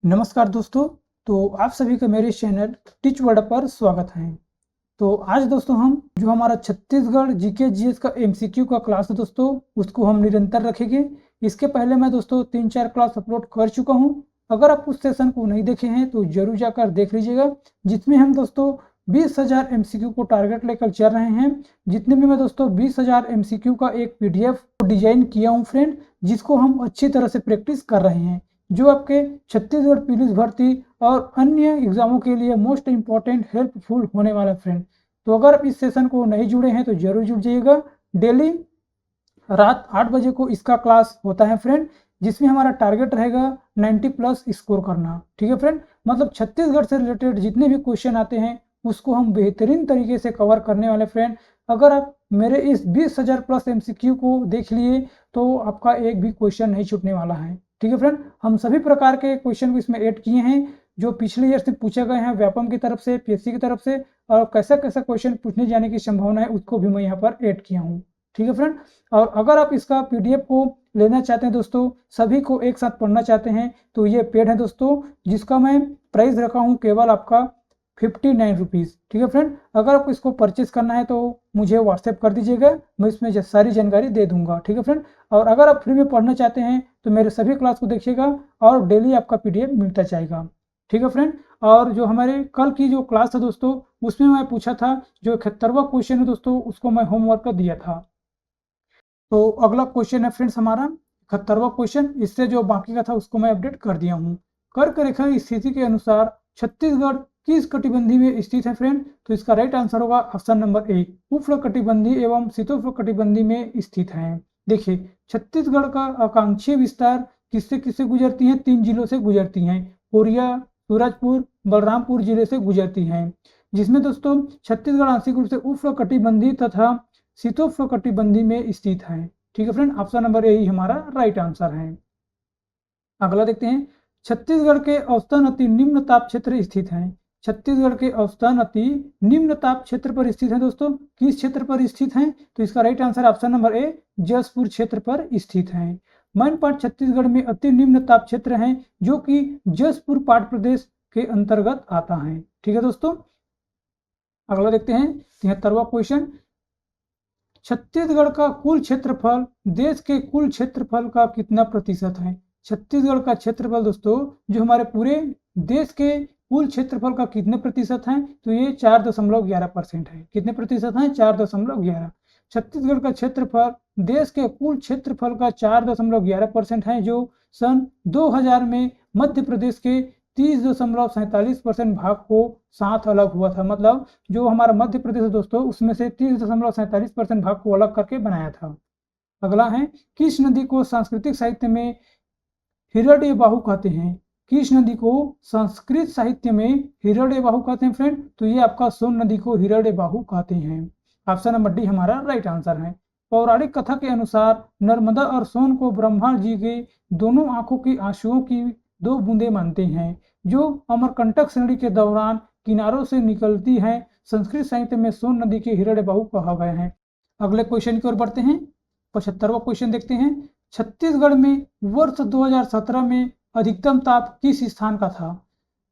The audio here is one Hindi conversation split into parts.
नमस्कार दोस्तों। तो आप सभी का मेरे चैनल टीच वर्ल्ड पर स्वागत है। तो आज दोस्तों हम जो हमारा छत्तीसगढ़ जीके जीएस का एमसीक्यू का क्लास है दोस्तों, उसको हम निरंतर रखेंगे। इसके पहले मैं दोस्तों 3-4 क्लास अपलोड कर चुका हूं। अगर आप उस सेशन को नहीं देखे हैं तो जरूर जाकर देख लीजिएगा, जिसमें हम दोस्तों 20,000 एमसीक्यू को टारगेट लेकर चल रहे हैं। जितने भी मैं दोस्तों 20,000 एमसीक्यू का एक पीडीएफ डिजाइन किया हूँ फ्रेंड, जिसको हम अच्छी तरह से प्रैक्टिस कर रहे हैं, जो आपके छत्तीसगढ़ पुलिस भर्ती और अन्य एग्जामों के लिए मोस्ट इंपॉर्टेंट हेल्पफुल होने वाला फ्रेंड। तो अगर आप इस सेशन को नहीं जुड़े हैं तो जरूर जुड़ जाइएगा। डेली रात 8 बजे को इसका क्लास होता है फ्रेंड, जिसमें हमारा टारगेट रहेगा 90 प्लस स्कोर करना। ठीक है फ्रेंड, मतलब छत्तीसगढ़ से रिलेटेड जितने भी क्वेश्चन आते हैं उसको हम बेहतरीन तरीके से कवर करने वाले फ्रेंड। अगर आप मेरे इस 20,000 प्लस एमसीक्यू को देख लिए तो आपका एक भी क्वेश्चन नहीं छूटने वाला है। ठीक है फ्रेंड, हम सभी प्रकार के क्वेश्चन को इसमें ऐड किए हैं जो पिछले ईयर से पूछे गए हैं, व्यापम की तरफ से, पीएससी की तरफ से, और कैसा कैसा क्वेश्चन पूछने जाने की संभावना है उसको भी मैं यहाँ पर ऐड किया हूँ। ठीक है फ्रेंड, और अगर आप इसका पीडीएफ को लेना चाहते हैं दोस्तों, सभी को एक साथ पढ़ना चाहते हैं, तो ये पेड है दोस्तों, जिसका मैं प्राइस रखा हूँ केवल आपका 59 रुपीज़। ठीक है फ्रेंड, अगर आपको इसको परचेज करना है तो मुझे व्हाट्सएप कर दीजिएगा, मैं इसमें सारी जानकारी दे दूंगा। ठीक है फ्रेंड, और अगर आप फ्री में पढ़ना चाहते हैं तो मेरे सभी क्लास को देखिएगा और डेली आपका पीडीएफ मिलता जाएगा। ठीक है फ्रेंड, और जो हमारे कल की जो क्लास था दोस्तों, उसमें मैं पूछा था जो 71वां क्वेश्चन है दोस्तों, उसको मैं होमवर्क कर दिया था। तो अगला क्वेश्चन है फ्रेंड्स हमारा 71वां क्वेश्चन, इससे जो बाकी का था उसको मैं अपडेट कर दिया हूँ। कर्क रेखा की स्थिति के अनुसार छत्तीसगढ़ किस कटिबंधी में स्थित है फ्रेंड? तो इसका राइट आंसर होगा ऑप्शन नंबर ए, उष्ण कटिबंधी एवं शीतोष्ण कटिबंधी में स्थित है। देखिए, छत्तीसगढ़ का आकांक्षीय विस्तार किससे किससे गुजरती है? 3 जिलों से गुजरती हैं, कोरिया, सूरजपुर, बलरामपुर जिले से गुजरती हैं, जिसमें दोस्तों छत्तीसगढ़ आंशिक रूप से उष्ण कटिबंधी तथा शीतोष्ण कटिबंधी में स्थित है। ठीक है फ्रेंड, ऑप्शन नंबर ए ही हमारा राइट आंसर है। अगला देखते हैं, छत्तीसगढ़ के औसतन अति निम्न ताप क्षेत्र स्थित है। छत्तीसगढ़ के औसतन अति निम्न ताप क्षेत्र पर स्थित है दोस्तों, किस क्षेत्र पर स्थित है? तो इसका right answer option number A, Jaspur क्षेत्र पर स्थित है। मैनपाट छत्तीसगढ़ में अति निम्न ताप क्षेत्र है, जो कि जसपुर पाट प्रदेश के अंतर्गत आता है। ठीक है दोस्तों, अगला देखते हैं 73वां क्वेश्चन, छत्तीसगढ़ का कुल क्षेत्रफल देश के कुल क्षेत्रफल का कितना प्रतिशत है? छत्तीसगढ़ का क्षेत्रफल दोस्तों जो हमारे पूरे देश के कुल क्षेत्रफल का कितने प्रतिशत है? तो ये 4.11% है। कितने प्रतिशत है? 4.11। छत्तीसगढ़ का क्षेत्रफल देश के कुल क्षेत्रफल का 4.11% है, जो सन 2000 में मध्य प्रदेश के 30.47% भाग को साथ अलग हुआ था। मतलब जो हमारा मध्य प्रदेश है दोस्तों, उसमें से 30.47% भाग को अलग करके बनाया था। अगला है, किस नदी को सांस्कृतिक साहित्य में हिरण्यबाहु कहते हैं? किस नदी को संस्कृत साहित्य में हिरण्यबाहु कहते हैं फ्रेंड? तो ये आपका सोन नदी को हिरण्यबाहु कहते हैं। ऑप्शन नंबर डी हमारा राइट आंसर है। पौराणिक कथा के अनुसार नर्मदा और सोन को ब्रह्मा जी के दोनों आंखों की आंसुओं की 2 बूंदें मानते हैं, जो अमरकंटक श्रेणी के दौरान किनारों से निकलती हैं। संस्कृत साहित्य में सोन नदी के हिरण्यबाहु कहा गया है। अगले क्वेश्चन की ओर बढ़ते हैं। 75वां क्वेश्चन देखते हैं, छत्तीसगढ़ में वर्ष 2017 में अधिकतम ताप किस स्थान का था?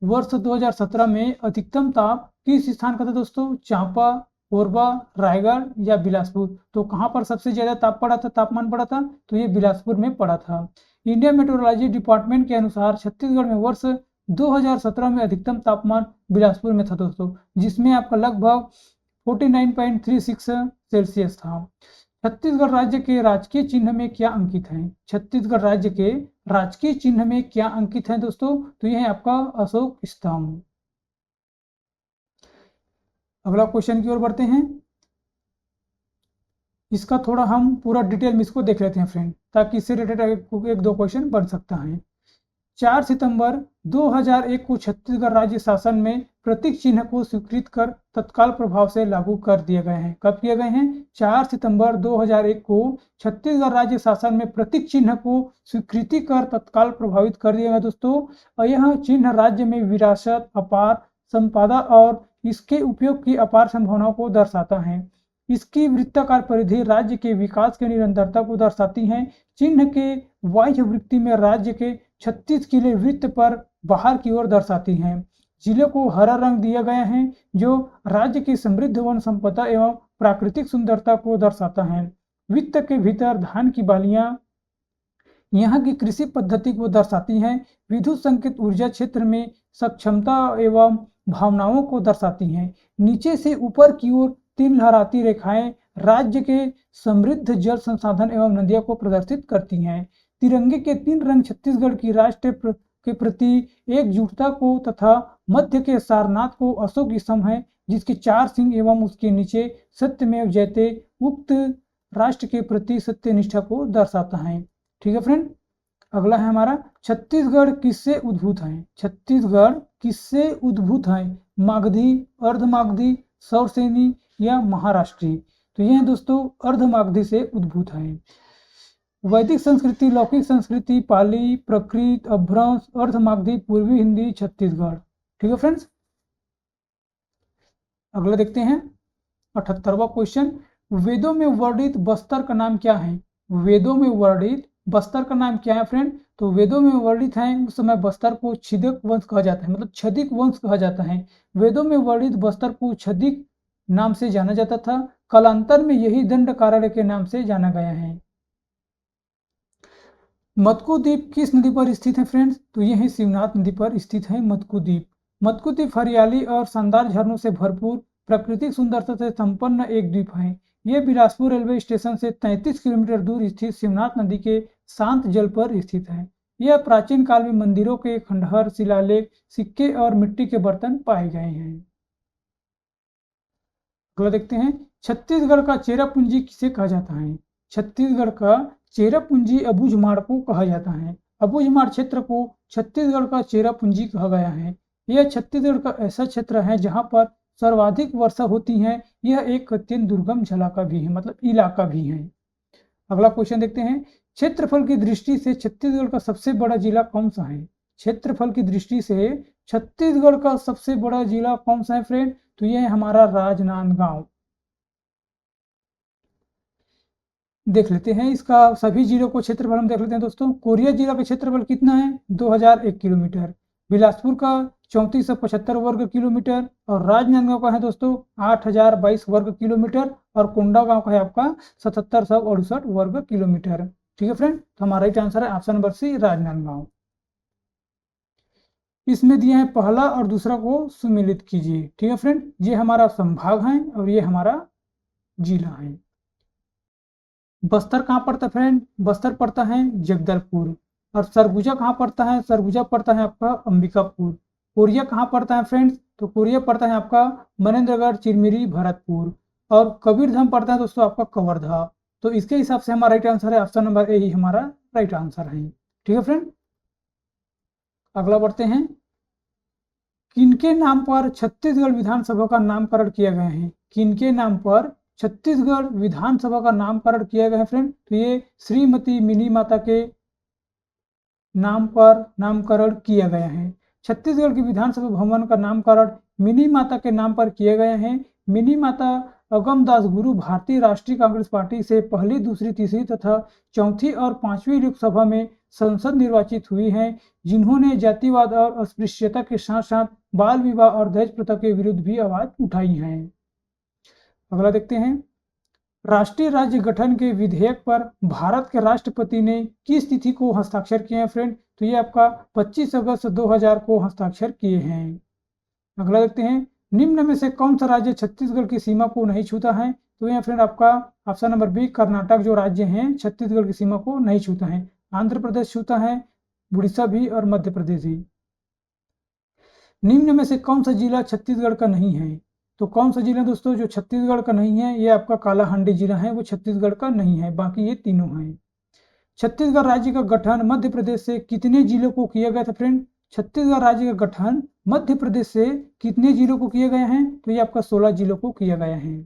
वर्ष 2017 में अधिकतम ताप किस स्थान का था दोस्तों? चांपा, कोरबा, रायगढ़ या बिलासपुर? तो कहां पर सबसे ज्यादा ताप पड़ा था, तापमान पड़ा था? तो ये बिलासपुर में पड़ा था। इंडियन मेट्रोलॉजी डिपार्टमेंट के अनुसार छत्तीसगढ़ में वर्ष 2017 में अधिकतम तापमान बिलासपुर में था दोस्तों, जिसमें आपका लगभग 49.36 सेल्सियस था। छत्तीसगढ़ राज्य के राजकीय चिन्ह में क्या अंकित है? छत्तीसगढ़ राज्य के राजकीय चिन्ह में क्या अंकित है दोस्तों? तो यह है आपका अशोक स्तंभ। अगला क्वेश्चन की ओर बढ़ते हैं। इसका थोड़ा हम पूरा डिटेल में इसको देख लेते हैं फ्रेंड, ताकि इससे रिलेटेड एक दो क्वेश्चन बन सकता है। 4 सितंबर 2001 को छत्तीसगढ़ राज्य शासन में प्रतीक चिन्ह को स्वीकृत कर तत्काल प्रभाव से लागू कर दिए गए हैं। कब किए गए हैं? 4 सितंबर 2001 को छत्तीसगढ़ राज्य शासन में प्रतीक चिन्ह को स्वीकृति कर तत्काल प्रभावित कर दिया गया दोस्तों। और यह चिन्ह राज्य में विरासत, अपार संपदा और इसके उपयोग की अपार संभावनाओं को दर्शाता है। इसकी वृत्ताकार परिधि राज्य के विकास की निरंतरता को दर्शाती है। चिन्ह के बाह्य वृत्ति में राज्य के 36 किले वृत्त पर बाहर की ओर दर्शाती हैं। जिले को हरा रंग दिया गया है जो राज्य की समृद्ध वन संपदा एवं प्राकृतिक सुंदरता को दर्शाता है। वृत्त के भीतर धान की बालियां यहाँ की कृषि पद्धति को दर्शाती हैं। विद्युत संकेत ऊर्जा क्षेत्र में सक्षमता एवं भावनाओं को दर्शाती हैं। नीचे से ऊपर की ओर 3 लहराती रेखाएं राज्य के समृद्ध जल संसाधन एवं नदियों को प्रदर्शित करती हैं। तिरंगे के 3 रंग छत्तीसगढ़ की राष्ट्र के प्रति एकजुटता को तथा मध्य के सारनाथ को अशोक स्तंभ है जिसके 4 सिंह एवं उसके नीचे सत्यमेव जयते उक्त राष्ट्र के प्रति सत्यनिष्ठा को दर्शाता है। ठीक है फ्रेंड, अगला है हमारा छत्तीसगढ़ किससे उद्भूत है। छत्तीसगढ़ किससे उद्भूत है? मागधी, अर्धमागधी, सौरसेनी या महाराष्ट्री? तो यह दोस्तों अर्धमागधी से उद्भूत है। वैदिक संस्कृति, लौकिक संस्कृति, पाली, प्रकृत, अभ्रंश, अर्धमागधी, पूर्वी हिंदी, छत्तीसगढ़। ठीक है फ्रेंड्स, अगला देखते हैं 78वां क्वेश्चन। वेदों में वर्णित बस्तर का नाम क्या है? वेदों में वर्णित बस्तर का नाम क्या है फ्रेंड? तो वेदों में वर्णित है उस समय बस्तर को छिदक वंश कहा जाता है, मतलब छदिक वंश कहा जाता है। वेदों में वर्णित बस्तर को छदिक नाम से जाना जाता था। कालांतर में यही दंडकारण्य के नाम से जाना गया है। मत्कू द्वीप किस नदी पर स्थित है फ्रेंड्स? तो यह है शिवनाथ नदी पर स्थित है मत्कू द्वीप। मत्कू द्वीप हरियाली और शानदार झरनों से भरपूर प्राकृतिक सुंदरता से संपन्न एक द्वीप है। यह बिलासपुर रेलवे स्टेशन से 33 किलोमीटर दूर स्थित शिवनाथ नदी के शांत जल पर स्थित है। यह प्राचीन काल में मंदिरों के खंडहर, शिलालेख, सिक्के और मिट्टी के बर्तन पाए गए हैं। अगला देखते हैं, छत्तीसगढ़ का चेरापूंजी किसे कहा जाता है? छत्तीसगढ़ का चेरापूंजी अबूझमाड़ को कहा जाता है। अबूझमाड़ क्षेत्र को छत्तीसगढ़ का चेरापूंजी कहा गया है। यह छत्तीसगढ़ का ऐसा क्षेत्र है जहां पर सर्वाधिक वर्षा होती है। यह एक अत्यंत दुर्गम इलाका भी है, मतलब इलाका भी है। अगला क्वेश्चन देखते हैं, क्षेत्रफल की दृष्टि से छत्तीसगढ़ का सबसे बड़ा जिला कौन सा है? क्षेत्रफल की दृष्टि से छत्तीसगढ़ का सबसे बड़ा जिला कौन सा है फ्रेंड? तो यह है हमारा राजनांदगांव। देख लेते हैं इसका सभी जिलों को क्षेत्रफल हम देख लेते हैं दोस्तों। कोरिया जिला का क्षेत्रफल कितना है? 2001 किलोमीटर। बिलासपुर का 3475 वर्ग किलोमीटर और राजनांदगांव का है दोस्तों 8022 वर्ग किलोमीटर और कोंडागांव का है आपका 7768 वर्ग किलोमीटर। ठीक है फ्रेंड, तो हमारा राइट आंसर है ऑप्शन नंबर सी, राजनांदगांव। इसमें दिया है पहला और दूसरा को सुमिलित कीजिए। ठीक है फ्रेंड, ये हमारा संभाग है और ये हमारा जिला है। बस्तर कहाँ पड़ता है फ्रेंड? बस्तर पड़ता है जगदलपुर। और सरगुजा कहाँ पड़ता है? सरगुजा पड़ता है आपका अंबिकापुर। कोरिया कहाँ पड़ता है फ्रेंड्स? तो कोरिया पड़ता है आपका मनेन्द्रगढ़, चिरमिरी, भरतपुर। और कबीरधाम पड़ता है दोस्तों आपका कवर्धा। तो इसके हिसाब से हमारा राइट आंसर है ऑप्शन नंबर ए ही हमारा राइट आंसर है। ठीक है फ्रेंड, अगला बढ़ते हैं, किनके नाम पर छत्तीसगढ़ विधानसभा का नामकरण किया गया है? किनके नाम पर छत्तीसगढ़ विधानसभा का नामकरण किया गया है फ्रेंड? तो ये श्रीमती मिनी माता के नाम पर नामकरण किया गया है। छत्तीसगढ़ के विधानसभा भवन का नामकरण मिनी माता के नाम पर किए गए हैं। मिनी माता अगमदास गुरु भारतीय राष्ट्रीय कांग्रेस पार्टी से पहली, दूसरी, तीसरी तथा चौथी और 5वीं लोकसभा में संसद निर्वाचित हुई हैं, जिन्होंने जातिवाद और अस्पृश्यता के साथ साथ बाल विवाह और दहेज प्रथा के विरुद्ध भी आवाज उठाई है। अगला देखते हैं, राष्ट्रीय राज्य गठन के विधेयक पर भारत के राष्ट्रपति ने किस तिथि को हस्ताक्षर किए हैं फ्रेंड? तो ये आपका 25 अगस्त 2000 को हस्ताक्षर किए हैं। अगला देखते हैं, निम्न में से कौन सा राज्य छत्तीसगढ़ की सीमा को नहीं छूता है? तो यह फ्रेंड आपका ऑप्शन नंबर बी, कर्नाटक जो राज्य है छत्तीसगढ़ की सीमा को नहीं छूता है। आंध्र प्रदेश छूता है, उड़ीसा भी और मध्य प्रदेश भी। निम्न में से कौन सा जिला छत्तीसगढ़ का नहीं है? तो कौन सा जिला दोस्तों जो छत्तीसगढ़ का नहीं है? ये आपका कालाहांडी जिला है, वो छत्तीसगढ़ का नहीं है, बाकी ये तीनों हैं। छत्तीसगढ़ राज्य का गठन मध्य प्रदेश से कितने जिलों को किया गया था फ्रेंड? छत्तीसगढ़ राज्य का गठन मध्य प्रदेश से कितने जिलों को किया गया है? तो ये आपका 16 जिलों को किया गया है।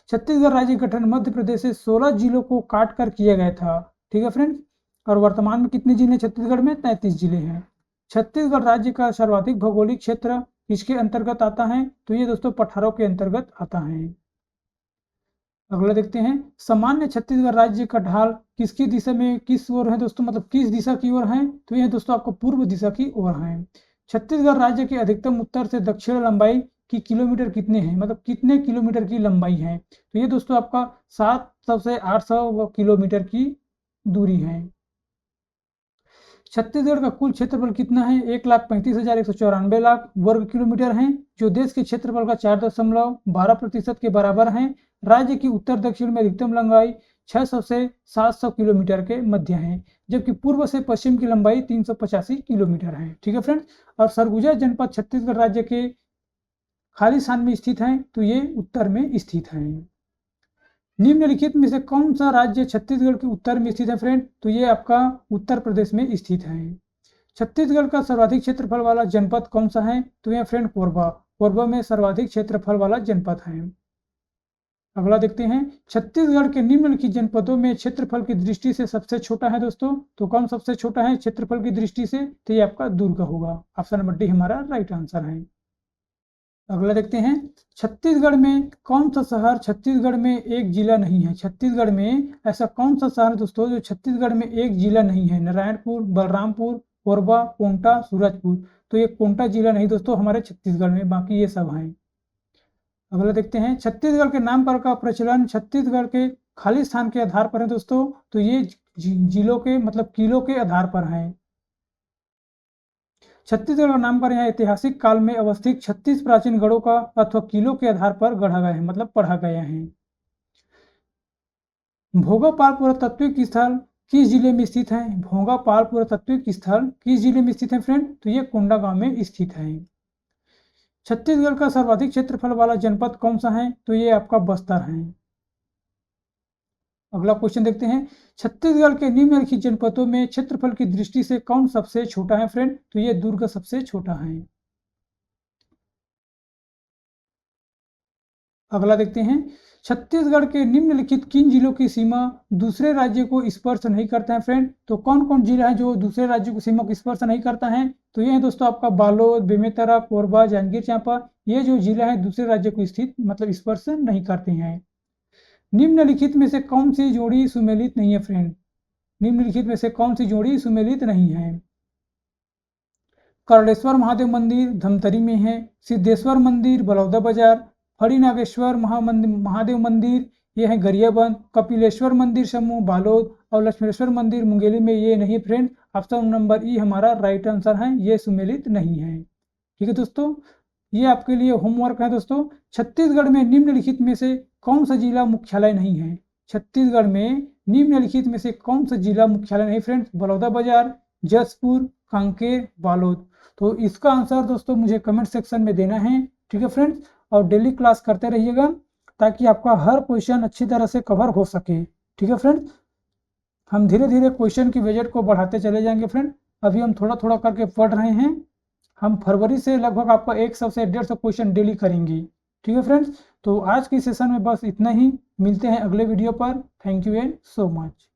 छत्तीसगढ़ राज्य गठन मध्य प्रदेश से 16 जिलों को काट कर किया गया था। ठीक है फ्रेंड, और वर्तमान में कितने जिले छत्तीसगढ़ में? 33 जिले हैं। छत्तीसगढ़ राज्य का सर्वाधिक भौगोलिक क्षेत्र किसके अंतर्गत आता है? तो ये दोस्तों पठारों के अंतर्गत आता है। अगला देखते हैं, सामान्य छत्तीसगढ़ राज्य का ढाल किसकी दिशा में किस ओर है दोस्तों, मतलब किस दिशा की ओर है, तो ये दोस्तों आपको पूर्व दिशा की ओर है। छत्तीसगढ़ राज्य की अधिकतम उत्तर से दक्षिण लंबाई की किलोमीटर कितने हैं, मतलब कितने किलोमीटर की लंबाई है, तो ये दोस्तों आपका 700 से 800 किलोमीटर की दूरी है। छत्तीसगढ़ का कुल क्षेत्रफल कितना है, 1,35,194 लाख वर्ग किलोमीटर है, जो देश के क्षेत्रफल का 4.12% के बराबर है। राज्य की उत्तर दक्षिण में अधिकतम लंबाई 600 से 700 किलोमीटर के मध्य है, जबकि पूर्व से पश्चिम की लंबाई 385 किलोमीटर है। ठीक है फ्रेंड्स, और सरगुजा जनपद छत्तीसगढ़ राज्य के खालिस्तान में स्थित है, तो ये उत्तर में स्थित है। निम्नलिखित में से कौन सा राज्य छत्तीसगढ़ के उत्तर में स्थित है फ्रेंड, तो ये आपका उत्तर प्रदेश में स्थित है। छत्तीसगढ़ का सर्वाधिक क्षेत्रफल वाला जनपद कौन सा है, तो ये फ्रेंड कोरबा, कोरबा में सर्वाधिक क्षेत्रफल वाला जनपद है। अगला देखते हैं, छत्तीसगढ़ के निम्नलिखित जनपदों में क्षेत्रफल की दृष्टि से सबसे छोटा है दोस्तों, तो कौन सबसे छोटा है क्षेत्रफल की दृष्टि से, तो ये आपका दुर्ग होगा। ऑप्शन नंबर डी हमारा राइट आंसर है। अगला देखते हैं, छत्तीसगढ़ में कौन सा शहर छत्तीसगढ़ में एक जिला नहीं है। छत्तीसगढ़ में ऐसा कौन सा शहर दोस्तों जो छत्तीसगढ़ में एक जिला नहीं है, नारायणपुर, बलरामपुर, कोरबा, कोंटा, सूरजपुर, तो ये कोंटा जिला नहीं दोस्तों हमारे छत्तीसगढ़ में, बाकी ये सब हैं। अगला देखते हैं, छत्तीसगढ़ के नाम का प्रचलन छत्तीसगढ़ के खालिस्तान के आधार पर है दोस्तों, तो ये जिलों के मतलब किलों के आधार पर है। छत्तीसगढ़ का नामकरण यहाँ ऐतिहासिक काल में अवस्थित 36 प्राचीन गढ़ों का अथवा किलों के आधार पर गढ़ा गया है, मतलब पढ़ा गया है। भोगापाल पुरातत्विक स्थल किस जिले में स्थित है, भोगापाल पुरातत्विक स्थल किस जिले में स्थित है फ्रेंड, तो ये कोंडागांव में स्थित है। छत्तीसगढ़ का सर्वाधिक क्षेत्रफल वाला जनपद कौन सा है, तो ये आपका बस्तर है। अगला क्वेश्चन देखते हैं, छत्तीसगढ़ के निम्नलिखित जनपदों में क्षेत्रफल की दृष्टि से कौन सबसे छोटा है फ्रेंड, तो ये दुर्ग सबसे छोटा है। अगला देखते हैं, छत्तीसगढ़ के निम्नलिखित किन जिलों की सीमा दूसरे राज्य को स्पर्श नहीं करता है फ्रेंड, तो कौन कौन जिला है जो दूसरे राज्य को सीमा को स्पर्श नहीं करता है, तो ये है दोस्तों आपका बालोद, बेमेतरा, कोरबा, जांजगीर चांपा, ये जो जिला है दूसरे राज्य को स्थित मतलब स्पर्श नहीं करते हैं। निम्नलिखित में से कौन सी जोड़ी सुमेलित नहीं है फ्रेंड, निम्नलिखित में से कौन सी जोड़ी सुमेलित नहीं है। करडेश्वर महादेव मंदिर धमतरी में है, सिद्धेश्वर मंदिर बलौदा बाजार, फणीनागेश्वर महादेव मंदिर ये है गरियाबंद, कपिलेश्वर मंदिर समूह बालोद और लक्ष्मेश्वर मंदिर मुंगेली में ये नहीं फ्रेंड। ऑप्शन नंबर ई हमारा राइट आंसर है, ये सुमेलित नहीं है। ठीक है दोस्तों, ये आपके लिए होमवर्क है दोस्तों। छत्तीसगढ़ में निम्नलिखित में से कौन सा जिला मुख्यालय नहीं है, छत्तीसगढ़ में निम्नलिखित में से कौन सा जिला मुख्यालय नहीं फ्रेंड्स, बलौदा बाजार, जसपुर, कांकेर, बालोद। तो इसका आंसर दोस्तों मुझे कमेंट सेक्शन में देना है। ठीक है फ्रेंड्स, और डेली क्लास करते रहिएगा ताकि आपका हर क्वेश्चन अच्छी तरह से कवर हो सके। ठीक है फ्रेंड्स, हम धीरे धीरे क्वेश्चन की बजट को बढ़ाते चले जाएंगे फ्रेंड। अभी हम थोड़ा थोड़ा करके पढ़ रहे हैं, हम फरवरी से लगभग आपका 100 से 150 क्वेश्चन डेली करेंगे। ठीक है फ्रेंड्स, तो आज की सेशन में बस इतना ही, मिलते हैं अगले वीडियो पर। Thank you and so much.